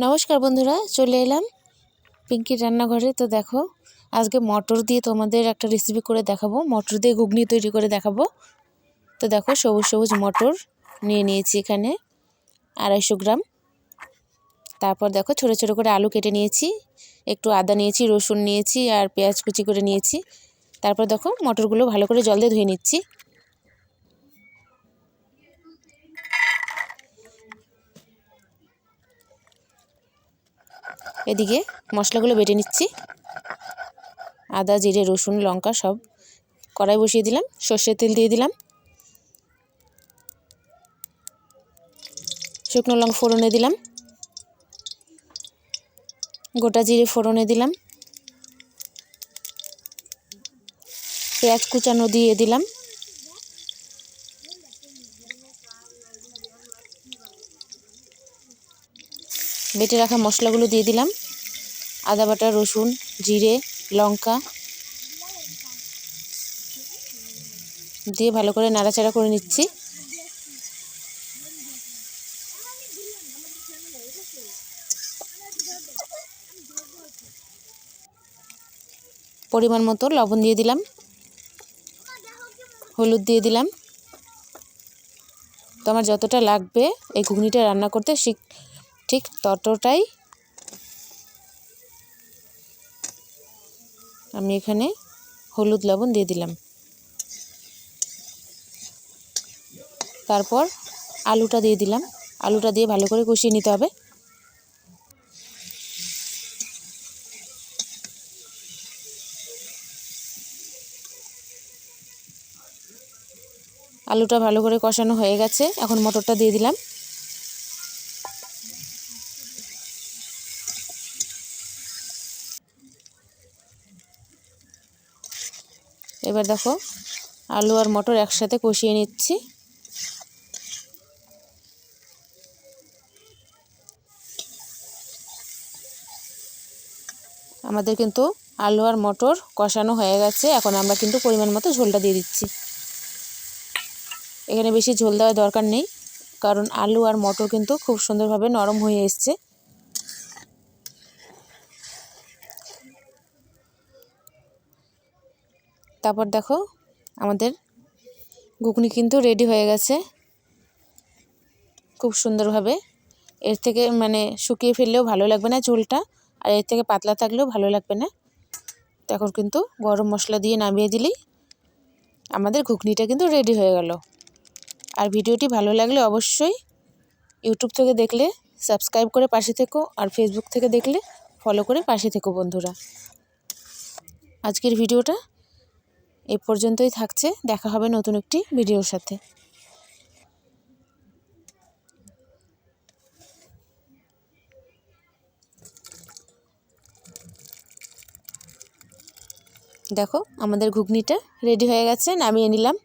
নমস্কার বন্ধুরা, চলে এলাম পিঙ্কির রান্নাঘরে। তো দেখো, আজকে মটর দিয়ে তোমাদের একটা রেসিপি করে দেখাবো। মটর দিয়ে ঘুগনি তৈরি করে দেখাবো। তো দেখো, সবুজ সবুজ মটর নিয়ে নিয়েছি এখানে 250 গ্রাম। তারপর দেখো, ছোট ছোট করে আলু কেটে নিয়েছি, একটু আদা নিয়েছি, রসুন নিয়েছি আর পেঁয়াজ কুচি করে নিয়েছি। তারপর দেখো, মটরগুলো ভালো করে জল দিয়ে ধুয়ে নিচ্ছি। এদিকে মশলাগুলো বেটে নিচ্ছি। আদা, জিরে, রসুন, লঙ্কা সব কড়াই বসিয়ে দিলাম। সর্ষের তেল দিয়ে দিলাম। শুকনো লঙ্কা ফোড়নে দিলাম। গোটা জিরে ফোড়নে দিলাম। পেঁয়াজ কুচানো দিয়ে দিলাম। বেটে রাখা মশলাগুলো দিয়ে দিলাম। আদা বাটা, রসুন, জিরে, লঙ্কা দিয়ে ভালো করে নাড়াচাড়া করে নিচ্ছি। পরিমাণ মতো লবণ দিয়ে দিলাম, হলুদ দিয়ে দিলাম। তো আমার যতটা লাগবে এই ঘুগনিটা রান্না করতে ঠিক ততটাই আমি এখানে হলুদ লবণ দিয়ে দিলাম। তারপর আলুটা দিয়ে দিলাম। আলুটা দিয়ে ভালো করে কষিয়ে নিতে হবে। আলুটা ভালো করে কষানো হয়ে গেছে, এখন মটরটা দিয়ে দিলাম। এবার দেখো, আলু আর মটর একসাথে কষিয়ে নিচ্ছি। আমাদের কিন্তু আলু আর মটর কষানো হয়ে গেছে। এখন আমরা কিন্তু পরিমাণ মতো ঝোলটা দিয়ে দিচ্ছি। এখানে বেশি ঝোল দেওয়ার দরকার নেই, কারণ আলু আর মটর কিন্তু খুব সুন্দরভাবে নরম হয়ে এসছে। তারপর দেখো, আমাদের ঘুগনি কিন্তু রেডি হয়ে গেছে খুব সুন্দরভাবে। এর থেকে শুকিয়ে ফেললেও ভালো লাগবে না ঝোলটা, আর এর থেকে পাতলা থাকলেও ভালো লাগবে না। তো এখন কিন্তু গরম মশলা দিয়ে নামিয়ে দিলেই আমাদের ঘুগনিটা কিন্তু রেডি হয়ে গেল। আর ভিডিওটি ভালো লাগলে অবশ্যই ইউটিউব থেকে দেখলে সাবস্ক্রাইব করে পাশে থেকো, আর ফেসবুক থেকে দেখলে ফলো করে পাশে থেকো বন্ধুরা। আজকের ভিডিওটা এই পর্যন্তই থাকছে। দেখা হবে নতুন একটি ভিডিওর সাথে। দেখো, আমাদের ঘুগনিটা রেডি হয়ে গেছে, নামিয়ে নিলাম।